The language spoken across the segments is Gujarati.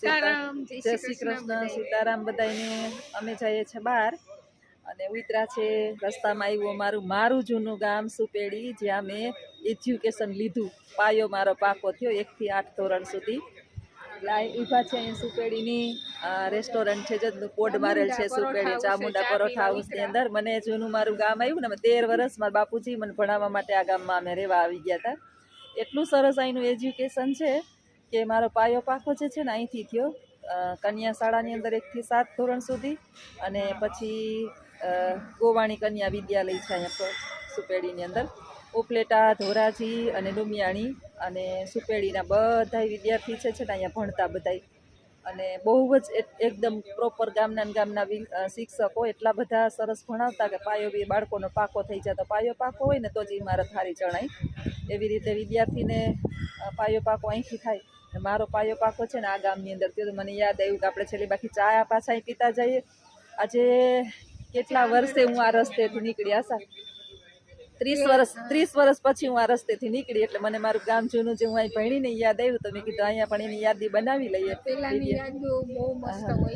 જય શ્રી કૃષ્ણ સીતારામ બધાને અમે જઈએ છીએ બહાર અને ઉતરા છે રસ્તામાં આવ્યું મારું જૂનું ગામ સુપેડી જ્યાં મેં એજ્યુકેશન લીધું પાયો મારો પાકો થયો 1 થી 8 ધોરણ સુધી ઊભા છે અહીં સુપેડીની રેસ્ટોરન્ટ છે જે બોર્ડ મારેલ છે સુપેડી ચામુંડા પરોઠા હાઉસની અંદર મને જૂનું મારું ગામ આવ્યું ને 13 વર્ષ મારા બાપુજી મને ભણાવવા માટે આ ગામમાં અમે રહેવા આવી ગયા હતા એટલું સરસ અહીંનું એજ્યુકેશન છે કે મારો પાયો પાકો જે છે ને અહીંથી થયો કન્યા શાળાની અંદર 1 થી 7 ધોરણ સુધી અને પછી ગોવાણી કન્યા વિદ્યાલય છે અહીંયા સુપેડીની અંદર ઉપલેટા ધોરાજી અને ડુમિયાણી અને સુપેડીના બધા વિદ્યાર્થી છે ને અહીંયા ભણતા બધા અને બહુ જ એકદમ પ્રોપર ગામના શિક્ષકો એટલા બધા સરસ ભણાવતા કે પાયો બી બાળકોનો પાકો થઈ જાય તો પાયો પાકો હોય ને તો જ ઇમારત સારી ચણાય એવી રીતે વિદ્યાર્થીને પાયો પાકો અહીંથી થાય મારો પાયો પાકો છે ને આ ગામની અંદર તો મને યાદ આવ્યું કે આપણે છેલ્લી બાકી ચા પાછા પીતા જઈએ આજે કેટલા વર્ષે હું આ રસ્તેથી નીકળી આશા 30 વર્ષ પછી હું આ રસ્તેથી નીકળી એટલે મને મારું ગામ જૂનું જે હું અહીં ભણીને યાદ આવ્યું તો મેં કીધું અહીંયા પણ એની યાદી બનાવી લઈએ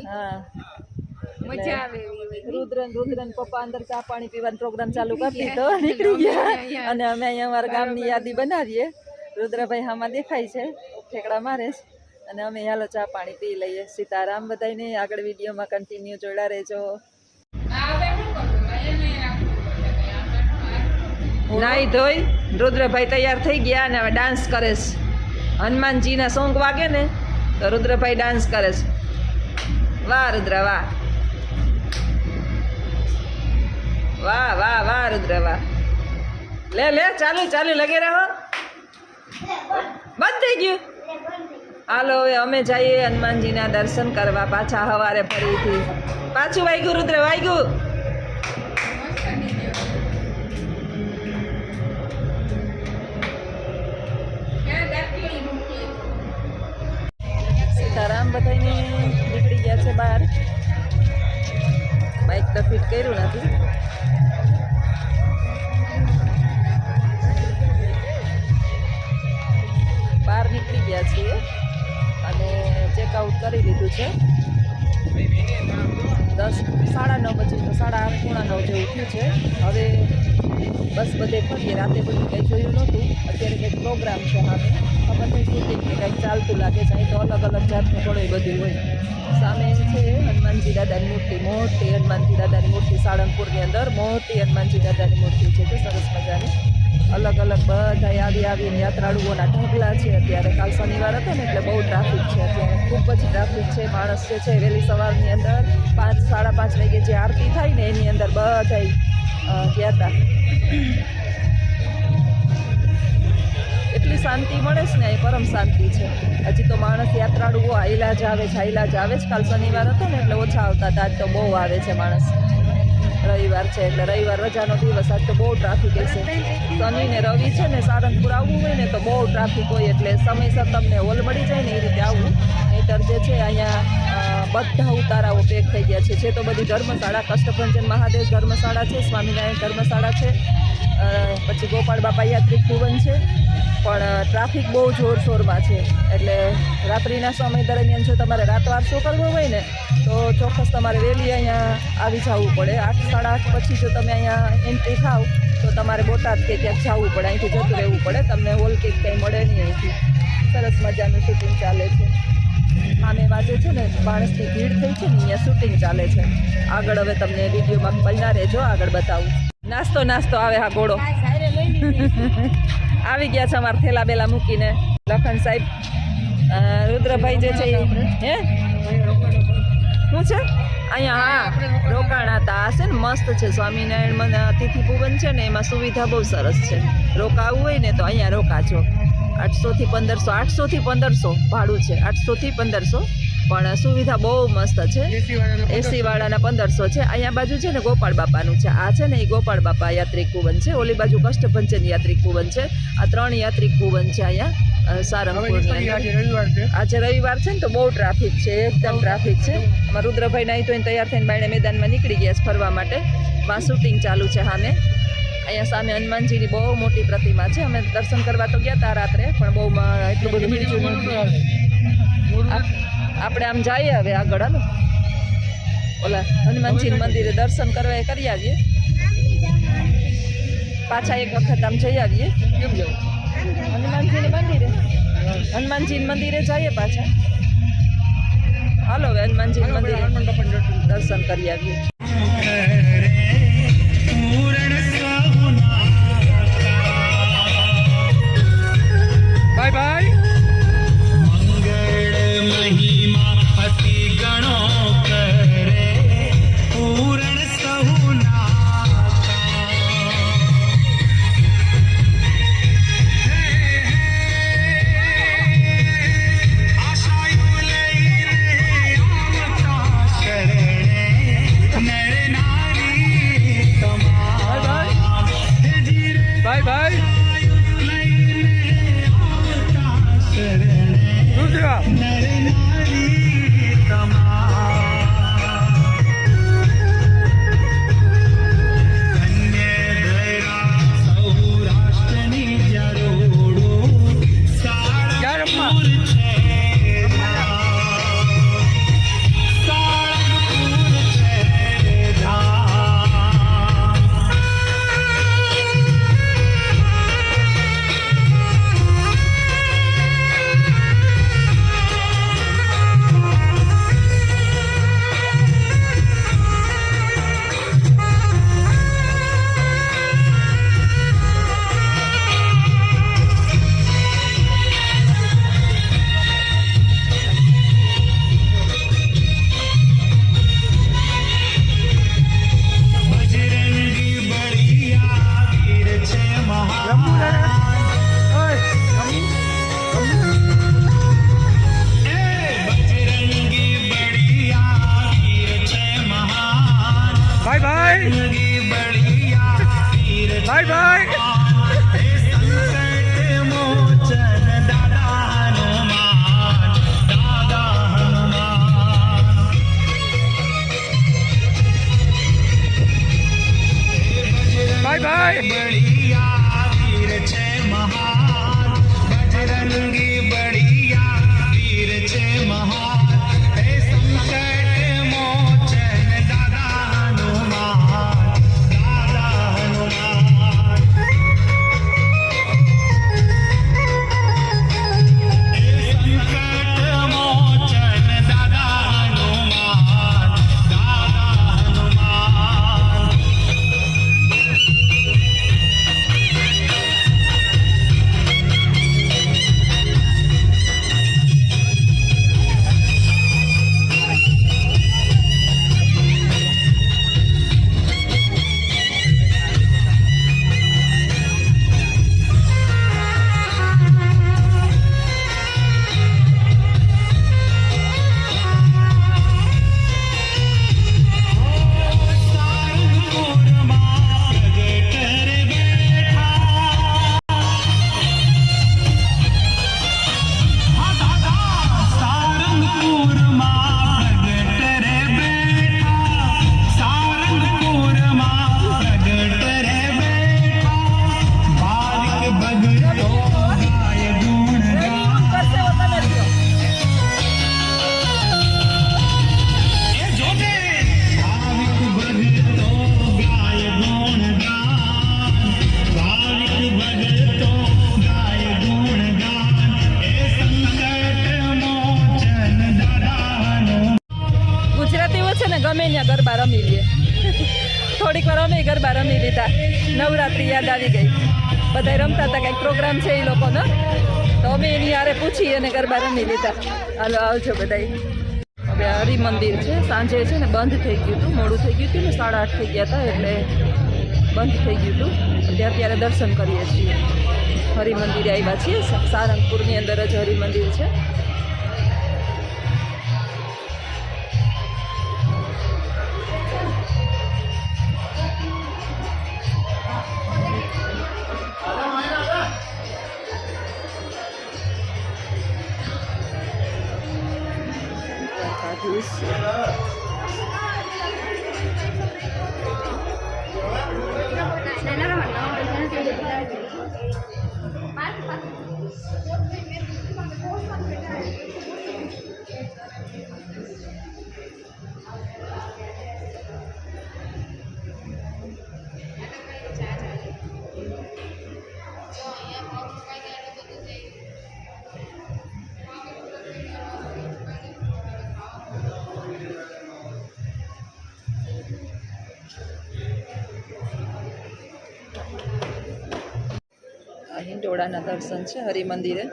હા મજા આવે રુદ્રન પપ્પા અંદર ચા પાણી પીવાનો પ્રોગ્રામ ચાલુ કરી દીધો નીકળી ગયા અને અમે અહીંયા અમારા ગામની યાદી બનાવીએ રુદ્રભાઈ હામાં દેખાય છે ઠેકડા મારે છે અને અમે હાલો ચા પાણી પી લઈએ સીતારામ બધાને આગળ વિડીયોમાં કન્ટિન્યુ જોડા રહેજો નાઈ ધોઈ રુદ્રભાઈ તૈયાર થઈ ગયા અને હવે ડાન્સ કરે છે હનુમાનજીના સોંગ વાગે ને તો રુદ્રભાઈ ડાન્સ કરે છે વાહ રુદ્ર વાહ વાહ વાહ વાહ રુદ્ર વાહ લે ચાલુ લગે રહો બંધ થઈ ગયું હાલો હવે અમે જઈએ હનુમાનજીના દર્શન કરવા પાછા સવારે ફરીથી પાછું વાગ્યું રુદ્ર વાગ્યું સીતારામ બધાને નીકળી ગયા છે બહાર બાઇક તો ફિટ કર્યું નથી બહાર નીકળી ગયા છીએ અને ચેકઆઉટ કરી લીધું છે 9:30 પછી તો 8:30 પોણા 9 જેવું થયું છે હવે બસ બધે ફરીએ રાતે બધું કંઈ જોયું નહોતું અત્યારે કંઈક પ્રોગ્રામ છે સામે ખબર નહીં શૂટિંગ કે કંઈક ચાલતું લાગે છે અહીં તો અલગ જાતનું ઘણું બધું હોય સામે છે હનુમાનજી દાદાની મૂર્તિ મોટી હનુમાનજી દાદાની મૂર્તિ સાળંગપુરની અંદર મોટી હનુમાનજી દાદાની મૂર્તિ છે તે સરસ મજાની અલગ બધા આવીને યાત્રાળુઓના ઢગલા છે અત્યારે કાલ શનિવાર હતો ને એટલે બહુ ટ્રાફિક છે અત્યારે ખૂબ જ ટ્રાફિક છે માણસ જે છે વહેલી સવારની અંદર 5-5:30 વાગે જે આરતી થાય ને એની અંદર બધા ગયા હતા એટલી શાંતિ મળે છે ને અહીં પરમ શાંતિ છે હજી તો માણસ યાત્રાળુઓ હાઈલા જ આવે છે કાલ શનિવાર હતો ને એટલે ઓછા આવતા હતા આજ તો બહુ આવે છે માણસ રવિવાર છે એટલે રવિવાર રજાનો દિવસ આજ તો બહુ ટ્રાફિક હશે શનિ ને રવિ છે ને સારંગપુર આવવું હોય ને તો બહુ ટ્રાફિક હોય એટલે સમયસર તમને હોલ મળી જાય ને એ રીતે આવવું નહીંતર જે છે અહીંયા બધા ઉતારાઓ પેક થઈ ગયા છે જે તો બધી ધર્મશાળા કષ્ટભંજન મહાદેવ ધર્મશાળા છે સ્વામિનારાયણ ધર્મશાળા છે પછી ગોપાળ બાપા યાત્રિક ભુવન છે પણ ટ્રાફિક બહુ જોરશોરમાં છે એટલે રાત્રિના સમય દરમિયાન જો તમારે રાતવારસો કરવો હોય ને તો ચોક્કસ તમારે વહેલી અહીંયા આવી જવું પડે 8-8:30 પછી જો તમે અહીંયા એન્ટ્રી થાવ તો તમારે બોટાદ કે ક્યાંક જવું પડે અહીંથી જતું રહેવું પડે તમને હોલ કે કંઈ મળે નહીં અહીંથી સરસ મજાનું શૂટિંગ ચાલે છે આમે વાજે છે ને માણસની ભીડ થઈ છે ને અહીંયા શૂટિંગ ચાલે છે આગળ હવે તમને વિડીયોમાં બન્યા રહેજો આગળ બતાવું નાસ્તો આવે હા ઘોડો આવી ગયા છે અમારા થેલા બેલા મૂકીને લખન સાહેબ રુદ્રભાઈ જે છે હે શું છે અહીંયા હા રોકાણા હતા હશે ને મસ્ત છે સ્વામિનારાયણ અતિથિ ભુવન છે ને એમાં સુવિધા બહુ સરસ છે રોકાવું હોય ને તો અહીંયા રોકાજો 800 થી 1500 ભાડું છે 800 થી 1500 પણ સુવિધા બહુ મસ્ત છે એસી વાળાના 1500 છે અહીંયા બાજુ છે ને ગોપાળ બાપાનું છે આ છે ને એ ગોપાળ બાપા યાત્રિક ભુવન છે ઓલી બાજુ કષ્ટભંજન યાત્રિક ભુવન છે આ 3 યાત્રિક ભુવન છે અહીંયા સારંગપુરની આજે રવિવાર છે ને તો બહુ ટ્રાફિક છે એકદમ ટ્રાફિક છે અમારા રુદ્રભાઈ નાઈ તો તૈયાર થઈને બાયણે મેદાનમાં નીકળી ગયા છે ફરવા માટે માં શૂટિંગ ચાલુ છે સામે અહીંયા સામે હનુમાનજીની બહુ મોટી પ્રતિમા છે અમે દર્શન કરવા તો ગયા હતા રાત્રે પણ બહુ એટલું બધું આપણે આમ જઈએ હવે આગળ હાલો ઓલા હનુમાનજી મંદિરે દર્શન કરવા કરી આવીએ પાછા એક વખત આમ જઈ આવીએ કેમ જવું હનુમાનજી મંદિરે જઈએ પાછા હાલો હવે હનુમાનજી મંદિરે દર્શન કરી આવીએ બાય બાય બાય બાય દૂસરા bye bye bye bye bye ગમે ત્યાં ગરબા રમી લઈએ થોડીક વાર અમે ગરબા રમી લીધા નવરાત્રી યાદ આવી ગઈ બધા રમતા હતા કંઈક પ્રોગ્રામ છે એ લોકોનો તો અમે એની યારે પૂછી અને ગરબા રમી લીધા હાલો આવજો બધા હવે હરિમંદિર છે સાંજે છે ને બંધ થઈ ગયું હતું મોડું થઈ ગયું હતું ને 8:30 થઈ ગયા હતા એટલે બંધ થઈ ગયું હતું અત્યારે દર્શન કરીએ છીએ હરિમંદિરે આવ્યા છીએ સારંગપુરની અંદર જ હરિમંદિર છે આ હિંડોળાના દર્શન છે હરિમંદિરે.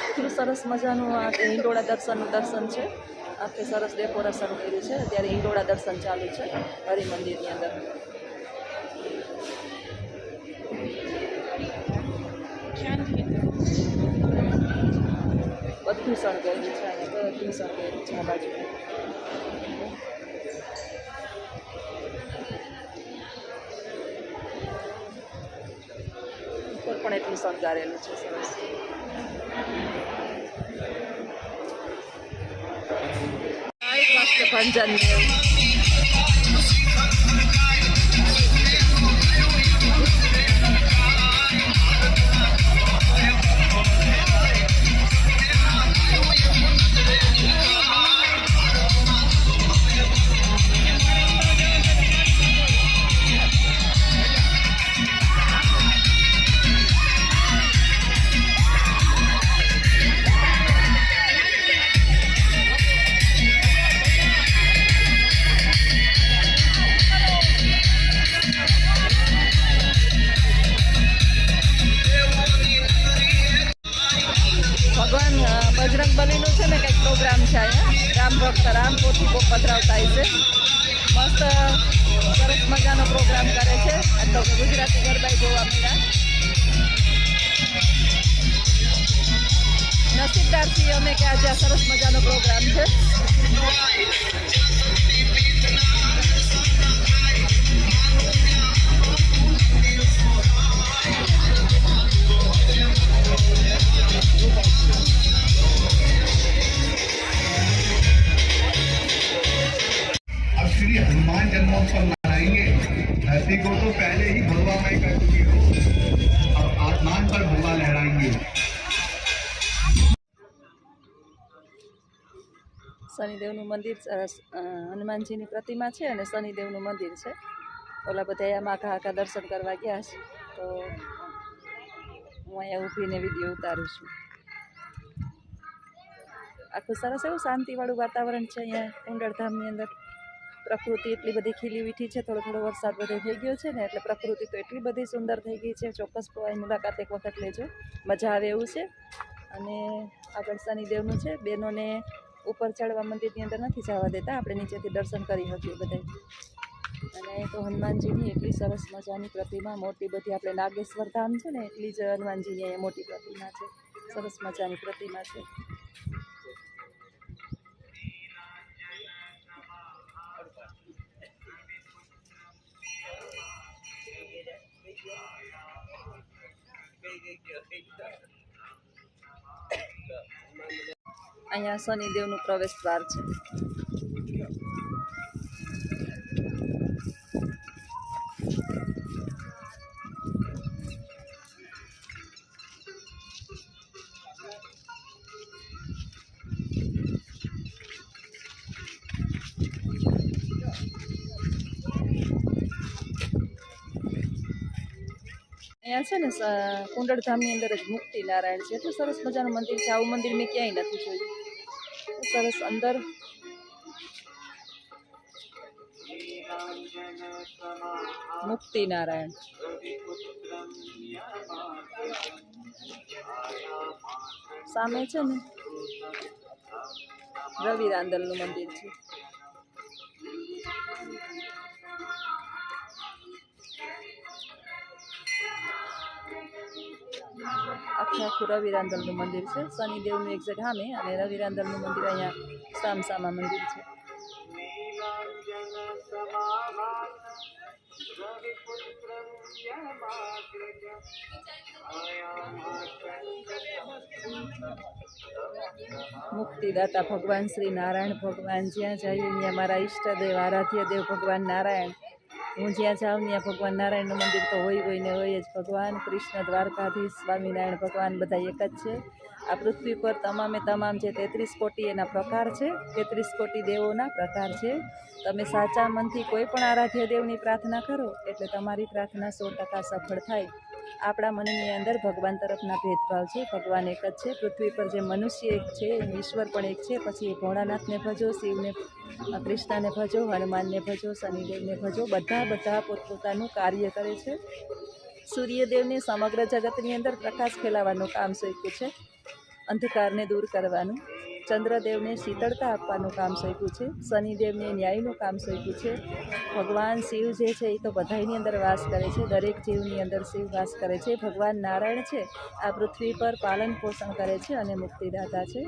એટલું સરસ મજાનું આ હિંડોળા દર્શનનું દર્શન છે. આખે સરસ ડેકોરેશન કર્યું છે. અત્યારે હિંડોળા દર્શન ચાલુ છે હરિમંદિરની અંદર. બધું શણગાર્યું છે અને બધું શણગાર્યું છે આ બાજુ. ઉપર પણ એટલું શણગારેલું છે સરસ. ભંજન ભગવાન બજરંગ બલીનું છે ને કંઈક પ્રોગ્રામ છે અહીંયા. રામ ભક્ત રામ પોથી બહુ પધરાવતા છે. મસ્ત સરસ મજાનો પ્રોગ્રામ કરે છે. આ તો ગુજરાતી ગરબા જોવા મળ્યા. નસીબદાર છીએ અમે કે આજે આ સરસ મજાનો પ્રોગ્રામ છે. श्री हनुमान जन्मोत्सव मनाएंगे। धरती को तो पहले ही भगवा मई कर चुकी हो, अब आसमान पर भगवा लहराएंगे। શનિદેવનું મંદિર, હનુમાનજીની પ્રતિમા છે અને શનિદેવનું મંદિર છે. ઓલા બધા આમાં આખા દર્શન કરવા ગયા છે તો હું અહીંયા ઊભીને વિડીયો ઉતારું છું. આખું સરસ એવું શાંતિવાળું વાતાવરણ છે અહીંયા કુંડળધામની અંદર. પ્રકૃતિ એટલી બધી ખીલી વીઠી છે. થોડો થોડો વરસાદ બધે થઈ ગયો છે ને એટલે પ્રકૃતિ તો એટલી બધી સુંદર થઈ ગઈ છે. ચોક્કસ અહીં મુલાકાત એક વખત લેજો, મજા આવે એવું છે. અને આગળ શનિદેવનું છે. બહેનોને ઉપર ચડવા મંદિરની અંદર નથી જવા દેતા, આપણે નીચેથી દર્શન કરી શકીએ બધા. અને તો હનુમાનજીની એટલી સરસ મજાની પ્રતિમા, મોટી બધી, આપણે નાગેશ્વર ધામ છે ને એટલી જ હનુમાનજીની અહીંયા મોટી પ્રતિમા છે. સરસ મજાની પ્રતિમા છે. અહીંયા શનિદેવનું પ્રવેશ દ્વાર છે. અહીંયા છે ને કુંડળધામની અંદર જ મુક્તિ નારાયણ છે. એટલું સરસ મજાનું મંદિર છે. આવું મંદિર મેં ક્યાંય નથી જોયું. સરસ અંદર મુક્તિ નારાયણ. સામે છે ને રવિ રાંદલનું મંદિર છે. આખું રવિ રાંદલનું મંદિર છે. શનિદેવનું એક્ઝેક્ટ સામે અને રવિ રાંદલનું મંદિર અહીંયા સામસામા મંદિર છે. મુક્તિદાતા ભગવાન શ્રી નારાયણ ભગવાન જ્યાં જઈએ ત્યાં મારા ઈષ્ટદેવ આરાધ્ય દેવ ભગવાન નારાયણ. હું જ્યાં જાઉં ત્યાં ભગવાન નારાયણનું મંદિર તો હોય ને હોય જ. ભગવાન કૃષ્ણ દ્વારકાધીશ સ્વામિનારાયણ ભગવાન બધા એક જ છે. આ પૃથ્વી પર તમામ જે 33 કોટી એના પ્રકાર છે, 33 કોટી દેવોના પ્રકાર છે. તમે સાચા મનથી કોઈ પણ આરાધ્ય દેવની પ્રાર્થના કરો એટલે તમારી પ્રાર્થના 100% સફળ થાય. આપણા મનની અંદર ભગવાન તરફના ભેદભાવ છે. ભગવાન એક જ છે. પૃથ્વી પર જે મનુષ્ય એક છે, ઈશ્વર પણ એક છે. પછી ભોળાનાથને ભજો, શિવને, કૃષ્ણને ભજો, હનુમાનને ભજો, શનિદેવને ભજો. બધા પોતપોતાનું કાર્ય કરે છે. સૂર્યદેવને સમગ્ર જગતની અંદર પ્રકાશ ફેલાવવાનું કામ સોંપ્યું છે, અંધકારને દૂર કરવાનું. ચંદ્રદેવને શીતળતા આપવાનું કામ સોંપ્યું છે. શનિદેવને ન્યાયનું કામ સોંપ્યું છે. ભગવાન શિવ જે છે એ તો બધાની અંદર વાસ કરે છે. દરેક જીવની અંદર શિવ વાસ કરે છે. ભગવાન નારાયણ છે આ પૃથ્વી પર પાલન પોષણ કરે છે અને મુક્તિદાતા છે.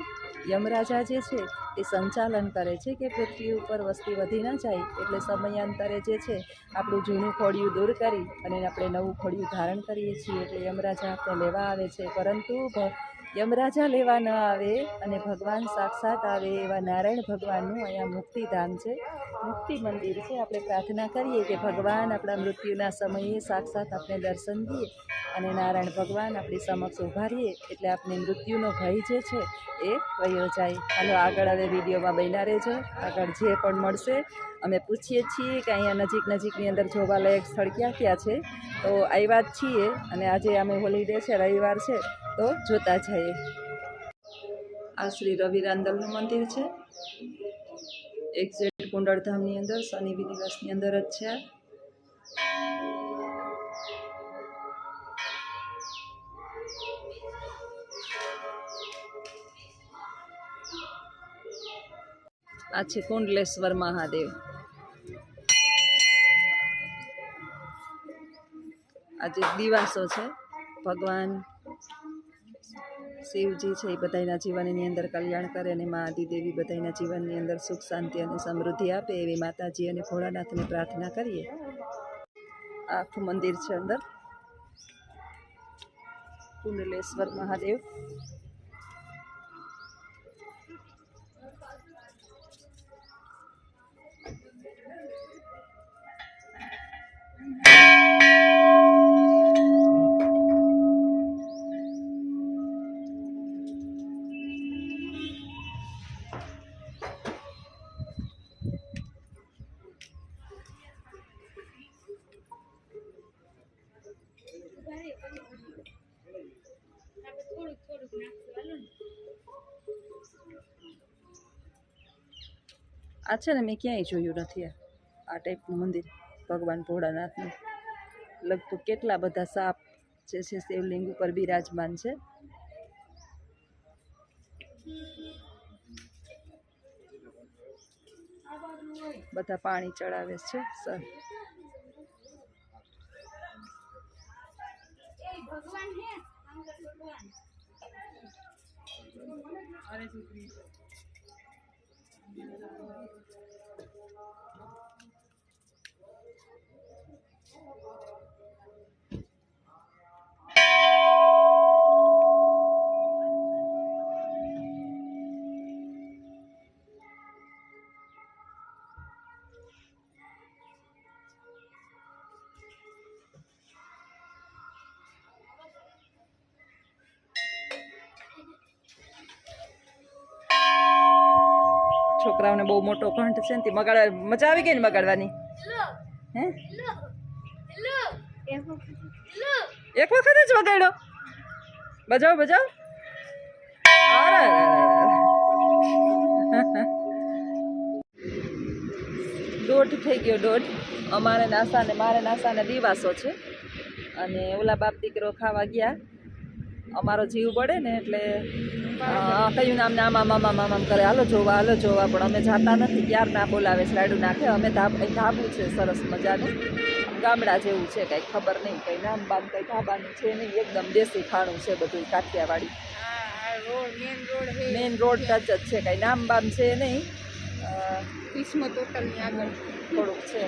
યમરાજા જે છે એ સંચાલન કરે છે કે પૃથ્વી ઉપર વસ્તી વધી ન જાય, એટલે સમયાંતરે જે છે આપણું જૂનું ખોડિયું દૂર કરી અને આપણે નવું ખોડિયું ધારણ કરીએ છીએ. એટલે યમરાજા આપણે લેવા આવે છે, પરંતુ યમરાજા લેવા ન આવે અને ભગવાન સાક્ષાત આવે એવા નારાયણ ભગવાનનું અહીંયા મુક્તિધામ છે, મુક્તિ મંદિર છે. આપણે પ્રાર્થના કરીએ કે ભગવાન આપણા મૃત્યુના સમયે સાક્ષાત આપણે દર્શન દઈએ અને નારાયણ ભગવાન આપણી સમક્ષ ઊભા રહીએ એટલે આપણે મૃત્યુનો ભય જે છે એ વયો જાય. હાલો આગળ હવે વિડીયોમાં બન્યા રહેજો. આગળ જે પણ મળશે અમે પૂછીએ છીએ કે અહીંયા નજીકની અંદર જોવાલાયક સ્થળ ક્યાં છે. તો આવ્યા જ છીએ અને આજે અમે હોલિડે છે, રવિવાર છે, તો જોતા જઈએ. આ શ્રી રવિ રાંદલનું મંદિર છે, એક્ઝેક્ટ કુંડળધામની અંદર, શનિ વિનિવાસની અંદર જ છે. આ છે કુંડલેશ્વર મહાદેવ. આ જે દિવાસો છે, ભગવાન શિવજી છે એ બધાના જીવનની અંદર કલ્યાણ કરે અને મા આદિદેવી બધાના જીવનની અંદર સુખ શાંતિ અને સમૃદ્ધિ આપે એવી માતાજી અને ભોળાનાથને પ્રાર્થના કરીએ. આખું મંદિર છે અંદર કુંડલેશ્વર મહાદેવ. આ છે ને મેં ક્યાંય જોયું નથી આ ટાઈપનું મંદિર ભગવાન ભોળાનાથનું. લગભગ કેટલા બધા સાપ જે છે શિવલિંગ ઉપર બિરાજમાન છે. બધા પાણી ચડાવે છે સર. છોકરાઓને બહુ મોટો ઘંટ છે ને તે મગાડવા મજા આવી ગઈ ને મગાડવાની. હે એક વખત જ વગાડ્યો. બજાવ બજાવ. દોઢ થઈ ગયો, દોઢ. અમારે નાસ્તાને મારે નાસ્તાને દિવાસો છે અને ઓલા બાપ દીકરો ખાવા ગયા. અમારો જીવ પડે ને એટલે કયું નામ આમ આમ આમ આમ કરે, હાલો જોવા પણ અમે જાતા નથી. ક્યાર ના બોલાવે છે, લાડુ નાખે. અમે ધાબુ છે સરસ મજાનું, ગામડા જેવું છે, કંઈ ખબર નહીં, કંઈ નામ બામ કંઈ ધાબાનું છે નહીં, એકદમ દેશી ખાણું છે બધું, કાઠિયાવાડી. મેઇન રોડ ટચ જ છે, કંઈ નામ બામ છે નહીં. કિસ્મત હોટલની આગળ થોડુંક છે.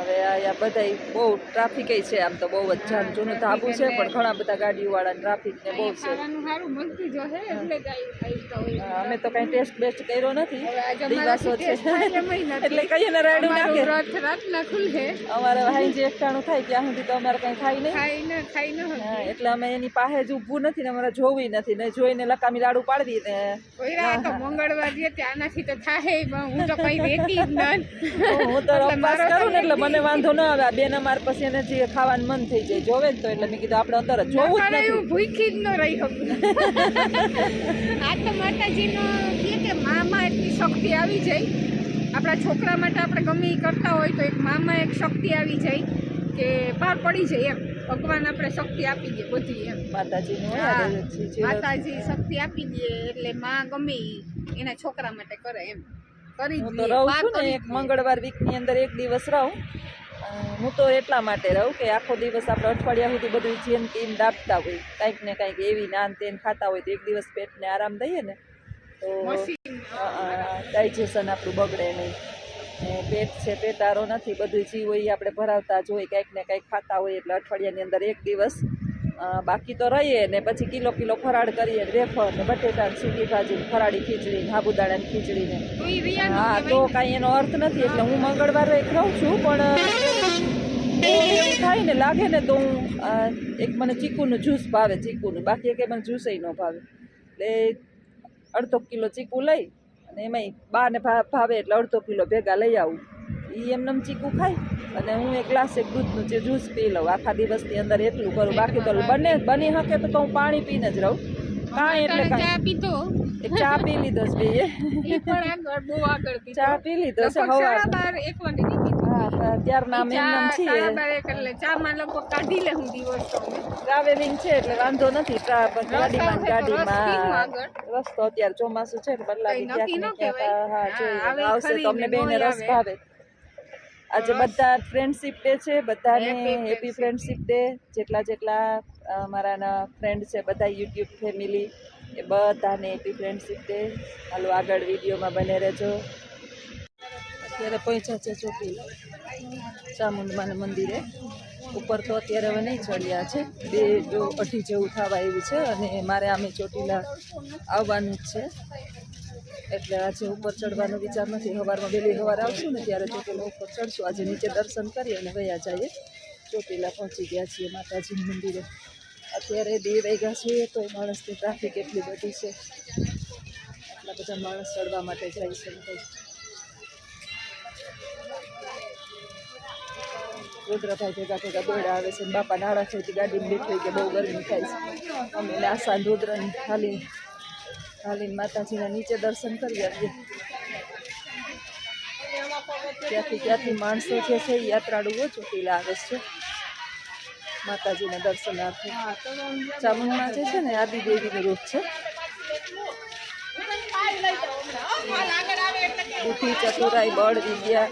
હવે અહીંયા બધાય બહુ ટ્રાફિક છે, આમ તો બહુ જ જામ જૂનું ધાબુ છે પણ ઘણા બધા ગાડીઓવાળા ટ્રાફિક ને બહુ છે. હા, અમે તો કઈ ટેસ્ટ બેસ્ટ કર્યો નથી, દિવસો છે એટલે કહીએ ને રાયડું નાખે. અમારે હાઈ જે એકટાણું થાય ત્યાં સુધી તો અમારે કઈ ખાઈ નહીં. હા, એટલે અમે એની પાસે જ ઊભું નથી ને અમારે જોવી નથી ને જોઈને લકામી લાડુ પાડવી ને મંગળવાર ત્યાંનાથી તો થાય હું તો કઈ વેતી જ ન. હું તો ઉપવાસ કરું ને એટલે મને વાંધો ન આવે. આ બેન અમારે પછી એને જે ખાવાનું મન થઈ જાય જોવે ને તો એટલે મેં કીધું આપણે અંદર જ જોવું જ નથી. ભૂખી જ ન રહી શકું. આ તો માતાજીનો કે મામાં એટલી શક્તિ આવી જાય આપણા છોકરા માટે. આપણે ગમે એ કરતા હોય તો એક મામાં એક શક્તિ આવી જાય કે પાર પડી જાય એમ. ભગવાન આપણે શક્તિ આપી દે બધી એમ. માતાજી શક્તિ આપી દે એટલે માં ગમે એના છોકરા માટે કરે એમ. હું તો રહું છું ને એક મંગળવાર વીકની અંદર એક દિવસ રહું. હું તો એટલા માટે રહું કે આખો દિવસ આપણે અઠવાડિયા સુધી બધું જેમ તેમ દાબતા હોય કંઈક ને કંઈક એવી નાન તેન ખાતા હોય તો એક દિવસ પેટને આરામ દઈએ ને તો ડાયજેશન આપણું બગડે નહીં. ને પેટ છે પેટારો નથી, બધું જીવ હોય આપણે ભરાવતા જ હોય, કંઈક ને કંઈક ખાતા હોય એટલે અઠવાડિયાની અંદર એક દિવસ બાકી તો રહીએ ને પછી કિલો ફરાળ કરીએ વેફર ને બટેટા ને સૂકી ભાજી ફરાળી ખીચડી ને સાબુદાણાની ખીચડી ને. હા, તો કાંઈ એનો અર્થ નથી. એટલે હું મંગળવારે એક રહું છું પણ એવું થાય ને લાગે ને તો હું એક મને ચીકુનું જ્યુસ ભાવે, ચીકુનું, બાકી એક મને જ્યુસ ન ભાવે. એટલે અડધો કિલો ચીકુ લઈ અને એમાંય બાને ભાવે એટલે અડધો કિલો ભેગા લઈ આવું. એ એમને ચીકુ ખાય અને હું એક ગ્લાસ એક દૂધનું જે જ્યુસ પી લઉં. આખા દિવસની અંદર એટલું કરું. બાકી તો બની શકે તો હું પાણી પીને જ રહું. કાંઈ એટલે કાંઈ એક ચા પી લીધો છે બે ચા પી લીધો છે સવારે. હા, ત્યારના અમે એમ છીએ ટ્રાવેલિંગ છે એટલે વાંધો નથી. ગાડીમાં રસ્તો અત્યારે ચોમાસું છે બદલાવી ક્યાંક હા જોઈએ આવશે તો અમને બેને રસ ભાવે. આજે બધા ફ્રેન્ડશિપ ડે છે, બધાને હેપી ફ્રેન્ડશિપ ડે. જેટલા અમારા ફ્રેન્ડ છે બધા યુટ્યુબ ફેમિલી એ બધાને હેપી ફ્રેન્ડશિપ ડે. હાલો આગળ વિડીયોમાં બને રહેજો. અત્યારે પહોંચ્યા છે ચોટીલા ચામુંડમાના મંદિરે. ઉપર તો અત્યારે હવે નહીં ચડ્યા છે, 2:30 જેવું થવા આવ્યું છે અને મારે આમે ચોટીલા આવવાનું જ છે એટલે આજે ઉપર ચડવાનો વિચાર નથી. સવારમાં વહેલી સવાર આવશું ને ત્યારે ચોટીલા ઉપર ચડશું. આજે નીચે દર્શન કરી અને વયા જઈએ. ચોટીલા પહોંચી ગયા છીએ માતાજીના મંદિરે. અત્યારે 2 વાગ્યા છીએ તો માણસની ટ્રાફિક એટલી બધી છે, એટલા બધા માણસ ચડવા માટે જાય છે. રુદ્રભાઈ ભેગા દોડા આવે છે. બાપા નાળા છે ગાડીમાં બેઠી કે બહુ ગરમી થાય છે. અમે આશા રુદ્રની હાલીને માતાજીના નીચે દર્શન કરી આવીએ. ત્યાંથી માણસો જે છે એ યાત્રાળુઓ ચોટીલા આવે છે માતાજીના દર્શનાર્થે. ચામુંડમાં જે છે ને આદિદેવીનું રૂપ છે. બુદ્ધિ, ચતુરાઈ, બળ, વિદ્યા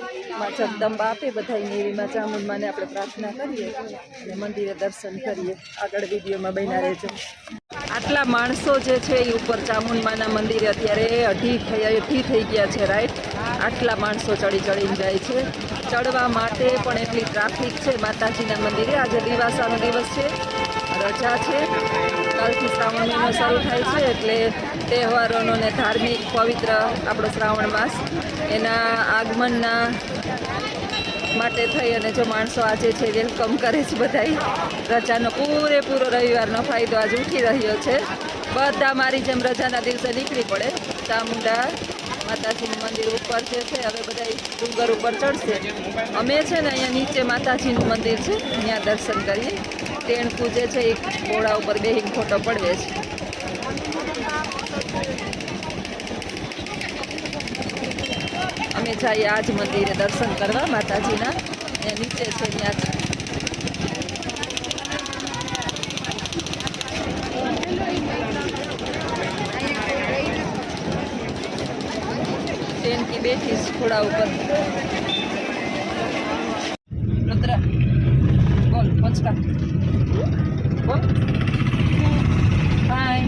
જગદંબા આપે બધાની એવીમાં ચામુંડમાને આપણે પ્રાર્થના કરીએ અને મંદિરે દર્શન કરીએ. આગળ વિડીયોમાં બન્યા રહેજો. આટલા માણસો જે છે એ ઉપર ચામુંડમાના મંદિરે અત્યારે અઢી થઈ ગયા છે રાઈટ. આટલા માણસો ચડીને જાય છે. ચડવા માટે પણ એટલી ટ્રાફિક છે માતાજીના મંદિરે. આજે દિવાસાનો દિવસ છે, રજા છે. કાલથી શ્રાવણ મહિનો શરૂ થાય છે એટલે તહેવારોનો ને ધાર્મિક પવિત્ર આપણો શ્રાવણ માસ એના આગમનના માટે થઈ અને જો માણસો આજે છે વેલકમ કરે છે. બધાય રજાનો પૂરેપૂરો રવિવારનો ફાયદો આજે ઉઠી રહ્યો છે. બધા મારી જેમ રજાના દિવસે નીકળી પડે. ચામુંડા માતાજીનું મંદિર ઉપર જે છે હવે બધા ડુંગર ઉપર ચડશે. અમે છે ને અહીંયા નીચે માતાજીનું મંદિર છે ત્યાં દર્શન કરીએ. ટેણકું જે છે એ ઘોડા ઉપર બેહીને ફોટો પડવે છે. અમે જઈએ આજ મંદિરે દર્શન કરવા માતાજીના. ત્યાં નીચે છે ત્યાં ટેનકી બેઠી ઘોડા ઉપર. રુદ્ર બોલ પંચકા બોલ. હાય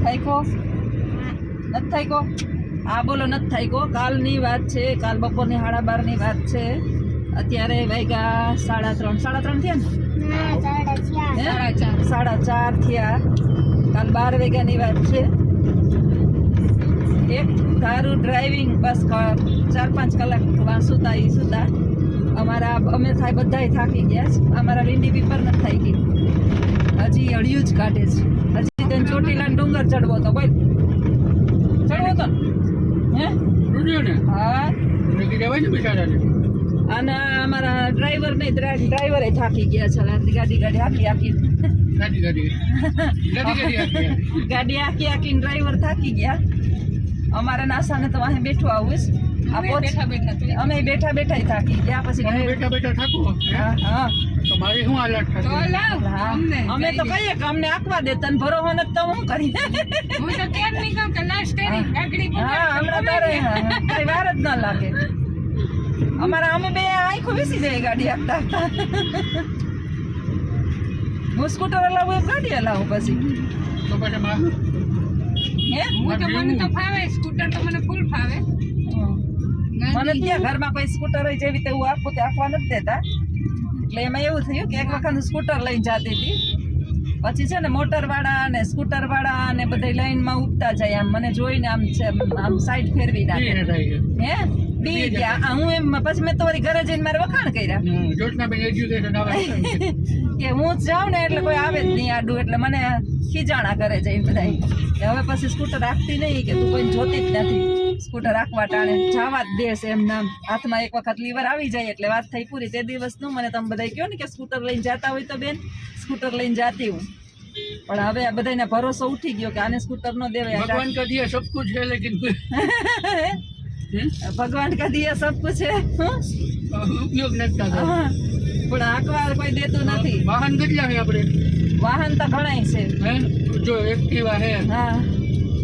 થાયકો નથી થાયકો. આ બોલો નથી થાય કો, કાલની વાત છે, કાલ બપોરની 12:30ની વાત છે. અત્યારે વાગ્યા 3:30 થયા ને, 4:30 થયા. કાલ 12 વાગ્યાની વાત છે. એક ધારું ડ્રાઇવિંગ બસ 4-5 કલાક સુતા એ સુતા. અમે થાય બધાય થાકી ગયા છે. અમારા લીંડી પીપર નથી થઈ ગઈ, હજી અડિયું જ કાઢે છે. હજી તેને ચોટીલા ડુંગર ચડવો તો બોલ, ચડવો તો હે હા. અને અમારા ડ્રાઈવરે થાકી ગયા છે. ગાડી હાકી ગાડી હાકીને ડ્રાઈવર થાકી ગયા. અમારા નાસાને તો અહીં બેઠું આવું છે. અમે બેઠા બેઠા થાકી ગયા. પછી હા અમે તો કહીએ કે અમને આંકવા દે, તને ભરો હોને તો હું કરી. હા હમણાં તારે કઈ વાર જ ના લાગે. અમારા અમે બે આંખો બેસી જાય ગાડી આપતા. હું સ્કૂટર હલાવું એક ગાડી હલાવું પછી. મને ત્યાં ઘરમાં કોઈ સ્કૂટર હોય જેવી રીતે હું આપું તે આંકવા નથી દેતા. એટલે એમાં એવું થયું કે એક વખત સ્કૂટર લઈને જતી હતી. પછી છે ને મોટર વાળા અને સ્કૂટર વાળા અને બધા લાઈનમાં ઉગતા જાય. આમ મને જોઈને આમ સાઈડ ફેરવી નાખે. હે બી ગયા હું એમ. પછી મેં તો વળી ઘરે જઈને મારે વખાણ કર્યા કે હું જ જાઉં ને એટલે કોઈ આવે જ નહીં આડું. એટલે મને ખીજાણા કરે જઈને બધા કે હવે પછી સ્કૂટર રાખતી નહીં, કે તું કોઈને જોતી જ નથી. સ્કૂટર રાખવા ટાણે જવા જ દેશ એમ નામ. હાથમાં એક વખત લીવર આવી જાય એટલે વાત થઈ પૂરી. તે દિવસનું મને તમે બધા કહો ને કે સ્કૂટર લઈને જતા હોય તો બેન સ્કૂટર લઈને જાતી હું. પણ હવે આ બધાને ભરોસો ઉઠી ગયો કે આને સ્કૂટર નો દેવાય. भगवान का दिया सब कुछ है लेकिन ભગવાન કા દિયા સબ કુછ હે, उपयोग नहीं करता. પણ આંકવા કોઈ દેતું નથી. वाहन કેટલા है આપણે? વાહન તો ઘણાય છે. हैं जो एक्टिवा है, હા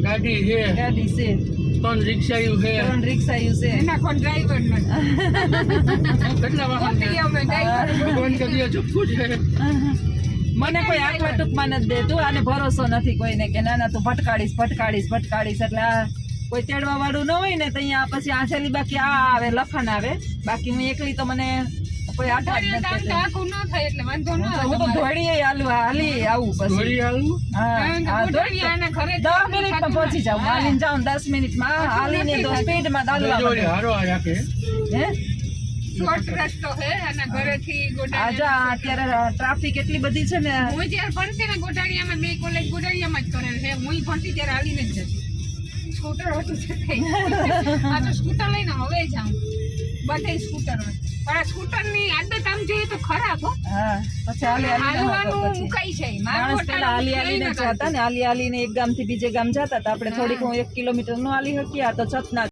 गाड़ी है, ગાડી છે, 3 रिक्शाયું है, 3 રિક્ષાયું છે. કેટલા વાહન છે? भगवान का दिया सब कुछ है. મને કોઈ આંકવા ટૂંકમાં નથી દેતું. આને ભરોસો નથી કોઈને કે ના ના તું ભટકાડીશ. એટલે આ કોઈ તેડવા વાળું ન હોય ને તો અહીંયા પછી આંચેલી બાકી આ આવે લખણ આવે. બાકી હું એકલી તો મને કોઈ આઠા જ નથી. હું તો ધોળીએ હાલી આવું પછી. ઘોડી આવું? હા 10 મિનિટમાં પહોંચી જાઉં. હાલીને જાઉં 10 મિનિટમાં. હાલીને તો સ્પીડમાં દાલવા જોડે હારો આ રાખે. હે શોર્ટ રસ્તો હે અને ઘરેથી આજા અત્યારે ટ્રાફિક એટલી બધી છે ને. હું જ્યારે ભણતી ને ગોટાળિયામાં, મેં કોલેજ ગોટાળિયામાં જ કરેલ છે. હું ભણતી ત્યારે હાલીને જ જતી. સ્કૂટર હતું છે આ તો સ્કૂટર લઈને હવે જાઉં. બધે સ્કૂટર હોય પણ આ સ્કૂટરની આદત આમ જોઈએ તો ખરાબ હો. હા પછી હાલવાનું મુકાઈ છે. માણસ પેલા હાલીને જતા ને, હાલીને એક ગામ થી બીજે ગામ જતા હતા. આપણે થોડીક 1 કિલોમીટર નો હાલી શકીએ. આ તો છતના